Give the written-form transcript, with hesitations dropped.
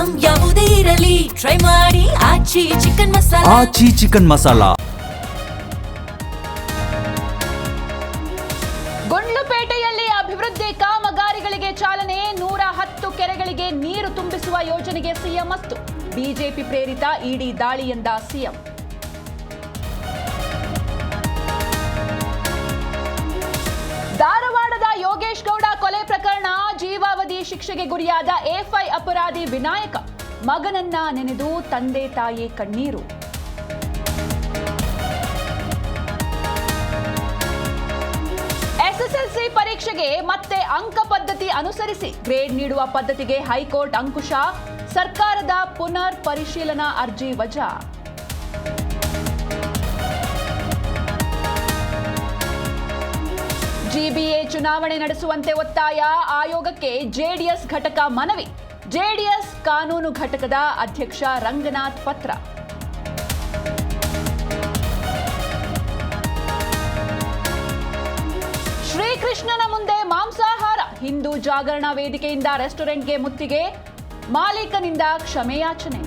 Item ಯಾವುದೇ ಇರಲಿ try ಮಾಡಿ ಆಚಿ ಚಿಕನ್ ಮಸಾಲಾ. ಆಚಿ ಚಿಕನ್ ಮಸಾಲಾ. ಗುಂಡ್ಲುಪೇಟೆಯಲ್ಲಿ ಅಭಿವೃದ್ಧಿ ಕಾಮಗಾರಿಗಳಿಗೆ ಚಾಲನೆ. 110 ಕೆರೆಗಳಿಗೆ ನೀರು ತುಂಬಿಸುವ ಯೋಜನೆಗೆ ಸಿಎಂ ಅಸ್ತು. ಬಿಜೆಪಿ ಪ್ರೇರಿತ ಇಡಿ ದಾಳಿ ಎಂದ ಸಿಎಂ. ಧಾರವಾಡದ ಯೋಗೇಶ್ ಗೌಡ ಕೊಲೆ ಪ್ರಕರಣ ಜೀವಾವಧಿ ಶಿಕ್ಷೆಗೆ ಗುರಿಯಾದ ಎಫ್ಐ ಅಪರಾಧಿ ವಿನಾಯಕ. ಮಗನನ್ನ ನೆನೆದು ತಂದೆ ತಾಯಿ ಕಣ್ಣೀರು. ಎಸ್ಎಸ್ಎಲ್ಸಿ ಪರೀಕ್ಷೆಗೆ ಮತ್ತೆ ಅಂಕ ಪದ್ಧತಿ ಅನುಸರಿಸಿ ಗ್ರೇಡ್ ನೀಡುವ ಪದ್ಧತಿಗೆ ಹೈಕೋರ್ಟ್ ಅಂಕುಶ. ಸರ್ಕಾರದ ಪುನರ್ ಪರಿಶೀಲನಾ ಅರ್ಜಿ ವಜಾ. ಜಿಬಿಎ ಚುನಾವಣೆ ನಡೆಸುವಂತೆ ಒತ್ತಾಯ. ಆಯೋಗಕ್ಕೆ ಜೆಡಿಎಸ್ ಘಟಕ ಮನವಿ. ಜೆಡಿಎಸ್ ಕಾನೂನು ಘಟಕದ ಅಧ್ಯಕ್ಷ ರಂಗನಾಥ್ ಪತ್ರ. ಶ್ರೀಕೃಷ್ಣನ ಮುಂದೆ ಮಾಂಸಾಹಾರ. ಹಿಂದೂ ಜಾಗರಣಾ ವೇದಿಕೆಯಿಂದ ರೆಸ್ಟೋರೆಂಟ್ಗೆ ಮುತ್ತಿಗೆ. ಮಾಲೀಕನಿಂದ ಕ್ಷಮೆಯಾಚನೆ.